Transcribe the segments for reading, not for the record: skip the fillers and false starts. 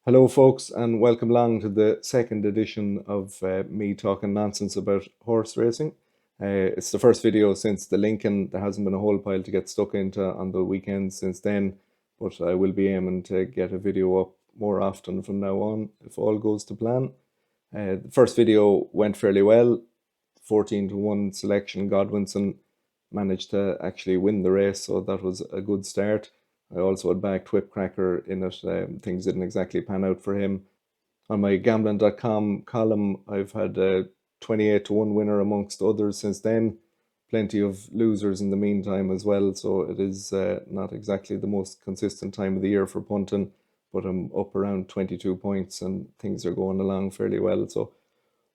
Hello, folks, and welcome along to the second edition of me talking nonsense about horse racing. It's the first video since the Lincoln. There hasn't been a whole pile to get stuck into on the weekends since then, but I will be aiming to get a video up more often from now on if all goes to plan. The first video went fairly well. 14-1 selection. Godwinson managed to actually win the race, so that was a good start. I also had backed Whipcracker in it. Things didn't exactly pan out for him. On my gambling.com column, I've had a 28-1 winner amongst others since then. Plenty of losers in the meantime as well, so it is not exactly the most consistent time of the year for punting, but I'm up around 22 points and things are going along fairly well. So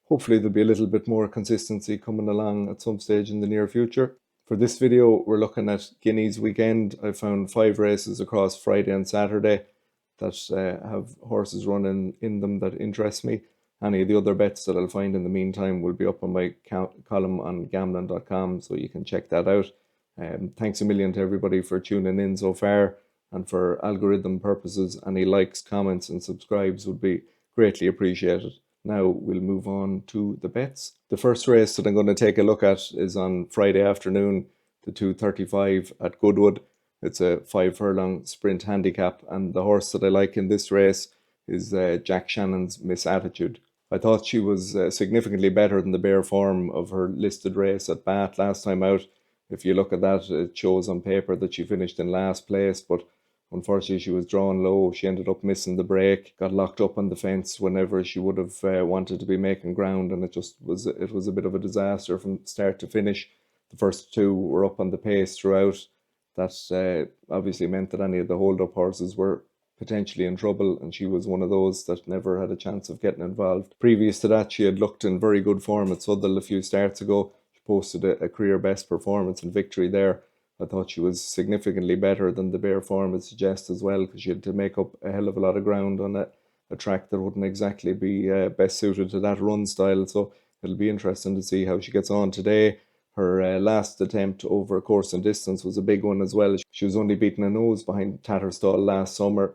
hopefully there'll be a little bit more consistency coming along at some stage in the near future. For this video, we're looking at Guineas weekend. I found 5 races across Friday and Saturday that have horses running in them that interest me. Any of the other bets that I'll find in the meantime will be up on my column on gambling.com, so you can check that out. Thanks a million to everybody for tuning in so far, and for algorithm purposes, any likes, comments and subscribes would be greatly appreciated. Now we'll move on to the bets. The first race that I'm going to take a look at is on Friday afternoon, the 2:35 at Goodwood. It's a 5 furlong sprint handicap, and the horse that I like in this race is Jack Shannon's Miss Attitude. I thought she was significantly better than the bare form of her listed race at Bath last time out. If you look at that, it shows on paper that she finished in last place, but unfortunately she was drawn low. She ended up missing the break, got locked up on the fence whenever she would have wanted to be making ground, and it was a bit of a disaster from start to finish. The first two were up on the pace throughout. That obviously meant that any of the hold-up horses were potentially in trouble, and she was one of those that never had a chance of getting involved. Previous to that, she had looked in very good form at Southwell a few starts ago. She posted a career best performance and victory there. I thought she was significantly better than the bare form would suggest as well, because she had to make up a hell of a lot of ground on a track that wouldn't exactly be best suited to that run style. So it'll be interesting to see how she gets on today. Her last attempt over course and distance was a big one as well. She was only beaten a nose behind Tatterstall last summer.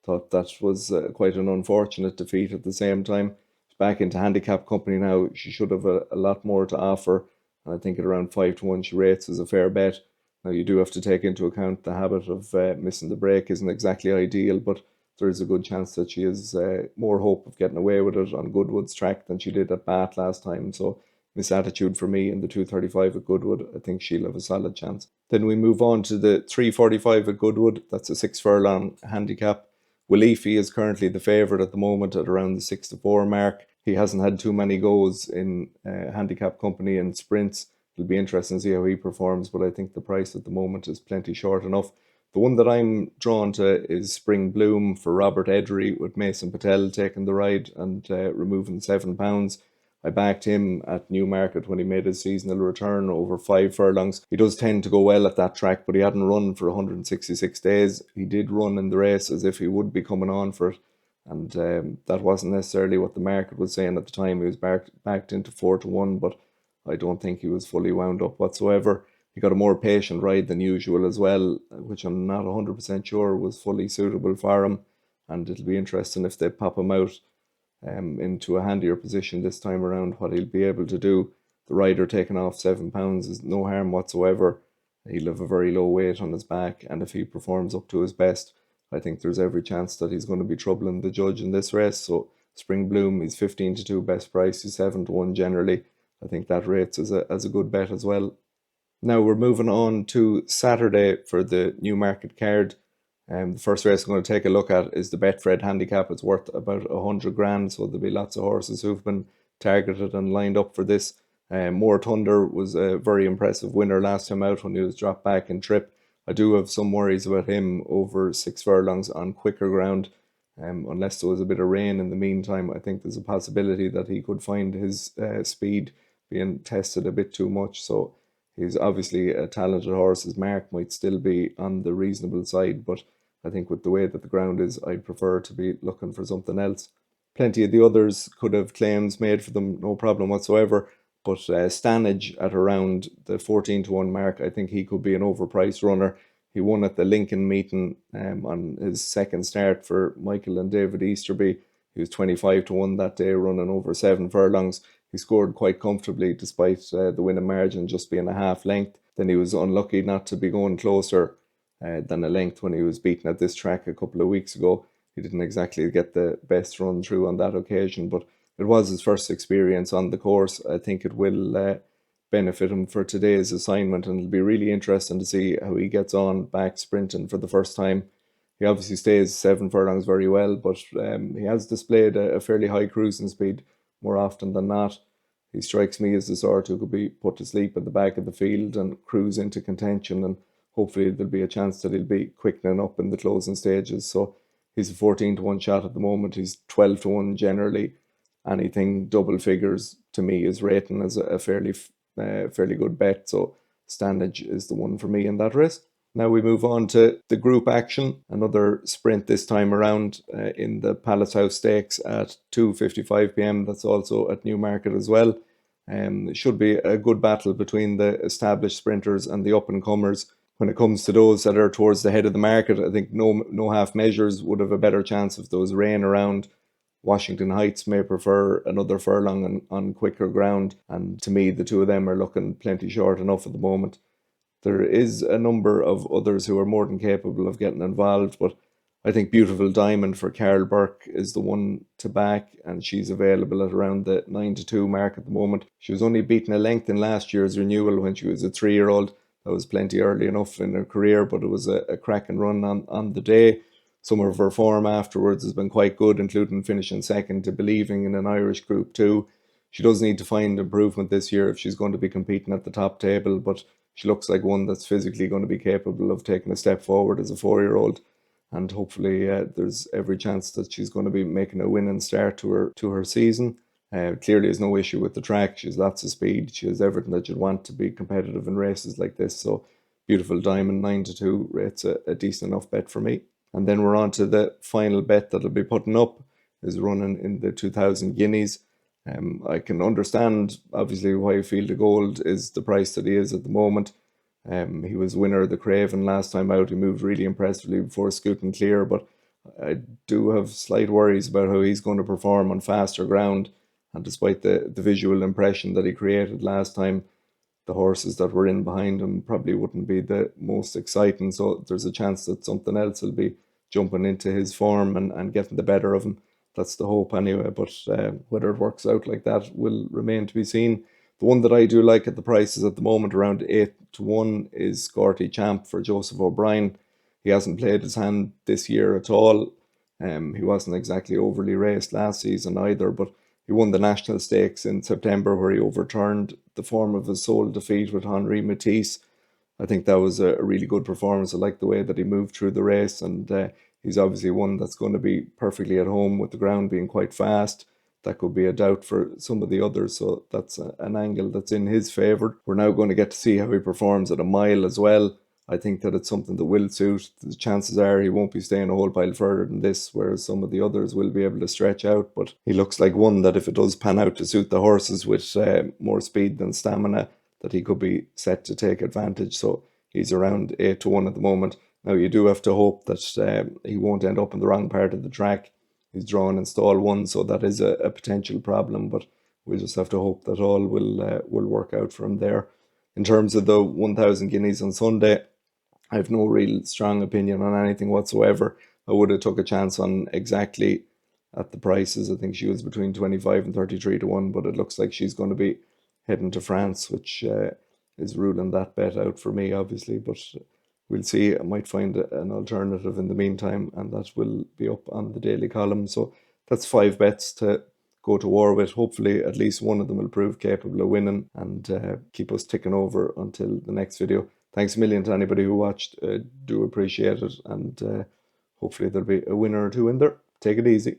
Thought that was quite an unfortunate defeat at the same time. She's back into handicap company now. She should have a lot more to offer. And I think at around 5-1 she rates as a fair bet. Now you do have to take into account the habit of missing the break isn't exactly ideal, but there is a good chance that she has more hope of getting away with it on Goodwood's track than she did at Bath last time. So Miss Attitude for me in the 2:35 at Goodwood. I think she'll have a solid chance. Then we move on to the 3:45 at Goodwood. That's a 6 furlong handicap. Waleefy is currently the favourite at the moment at around the 6-4 mark. He hasn't had too many goes in handicap company and sprints. It'll be interesting to see how he performs, but I think the price at the moment is plenty short enough. The one that I'm drawn to is Spring Bloom for Robert Edry, with Mason Patel taking the ride and removing £7. I backed him at Newmarket when he made his seasonal return over 5 furlongs. He does tend to go well at that track, but he hadn't run for 166 days. He did run in the race as if he would be coming on for it, and that wasn't necessarily what the market was saying at the time. He was backed into 4-1, but I don't think he was fully wound up whatsoever. He got a more patient ride than usual as well, which I'm not 100% sure was fully suitable for him, and it'll be interesting if they pop him out into a handier position this time around, what he'll be able to do. The rider taking off £7 is no harm whatsoever. He'll have a very low weight on his back, and if he performs up to his best, I think there's every chance that he's going to be troubling the judge in this race. So Spring Bloom, he's 15-2 best price, he's 7-1 generally. I think that rates as a good bet as well. Now we're moving on to Saturday for the Newmarket card. The first race I'm going to take a look at is the Betfred handicap. It's worth about 100 grand, so there'll be lots of horses who've been targeted and lined up for this. More Thunder was a very impressive winner last time out when he was dropped back in trip. I do have some worries about him over 6 furlongs on quicker ground. Unless there was a bit of rain in the meantime, I think there's a possibility that he could find his speed being tested a bit too much. So he's obviously a talented horse. His mark might still be on the reasonable side, but I think with the way that the ground is, I'd prefer to be looking for something else. Plenty of the others could have claims made for them, no problem whatsoever. But Stanage at around the 14-1 mark, I think he could be an overpriced runner. He won at the Lincoln meeting on his second start for Michael and David Easterby. He was 25-1 that day, running over 7 furlongs. He scored quite comfortably despite the winning margin just being a half length. Then he was unlucky not to be going closer than a length when he was beaten at this track a couple of weeks ago. He didn't exactly get the best run through on that occasion, but it was his first experience on the course. I think it will benefit him for today's assignment, and it'll be really interesting to see how he gets on back sprinting for the first time. He obviously stays 7 furlongs very well, but he has displayed a fairly high cruising speed more often than not. He strikes me as the sort who could be put to sleep at the back of the field and cruise into contention, and hopefully there'll be a chance that he'll be quickening up in the closing stages. So he's a 14-1 shot at the moment. He's 12-1 generally. Anything double figures to me is rating as a fairly good bet. So Standage is the one for me in that race. Now we move on to the group action. Another sprint this time around in the Palace House Stakes at 2:55 p.m. That's also at Newmarket as well. It should be a good battle between the established sprinters and the up-and-comers. When it comes to those that are towards the head of the market, I think no half measures would have a better chance if there was rain around. Washington Heights may prefer another furlong on quicker ground, and to me the two of them are looking plenty short enough at the moment. There is a number of others who are more than capable of getting involved, but I think Beautiful Diamond for Carol Burke is the one to back, and she's available at around the 9-2 mark at the moment. She was only beaten a length in last year's renewal when she was a 3-year-old. That was plenty early enough in her career, but it was a cracking run on the day. Some of her form afterwards has been quite good, including finishing second to Believing in an Irish Group 2. She does need to find improvement this year if she's going to be competing at the top table, but she looks like one that's physically going to be capable of taking a step forward as a 4-year-old. And hopefully there's every chance that she's going to be making a winning start to her season. Clearly there's no issue with the track. She has lots of speed. She has everything that you'd want to be competitive in races like this. So Beautiful Diamond 9-2 rates a decent enough bet for me. And then we're on to the final bet that I'll be putting up, is running in the 2000 Guineas. I can understand obviously why Field of Gold is the price that he is at the moment. He was winner of the Craven last time out. He moved really impressively before Scooting Clear, but I do have slight worries about how he's going to perform on faster ground. And despite the visual impression that he created last time, the horses that were in behind him probably wouldn't be the most exciting. So there's a chance that something else will be jumping into his form and getting the better of him. That's the hope anyway, but whether it works out like that will remain to be seen. The one that I do like at the prices at the moment, around 8-1, is Scorty Champ for Joseph O'Brien. He hasn't played his hand this year at all. He wasn't exactly overly raced last season either, but he won the National Stakes in September, where he overturned the form of his sole defeat with Henri Matisse. I think that was a really good performance. I like the way that he moved through the race, and he's obviously one that's going to be perfectly at home with the ground being quite fast. That could be a doubt for some of the others, so that's an angle that's in his favour. We're now going to get to see how he performs at a mile as well. I think that it's something that will suit. The chances are he won't be staying a whole pile further than this, whereas some of the others will be able to stretch out. But he looks like one that if it does pan out to suit the horses with more speed than stamina, that he could be set to take advantage. So he's around 8-1 at the moment. Now you do have to hope that he won't end up in the wrong part of the track. He's drawn in stall 1, so that is a potential problem, but we'll just have to hope that all will work out for him there. In terms of the 1,000 guineas on Sunday, I have no real strong opinion on anything whatsoever. I would have took a chance on Exactly at the prices. I think she was between 25 and 33-1, but it looks like she's going to be heading to France, which is ruling that bet out for me, obviously. But we'll see. I might find an alternative in the meantime, and that will be up on the daily column. So that's 5 bets to go to war with. Hopefully at least one of them will prove capable of winning and keep us ticking over until the next video. Thanks a million to anybody who watched. Do appreciate it, and hopefully there'll be a winner or two in there. Take it easy.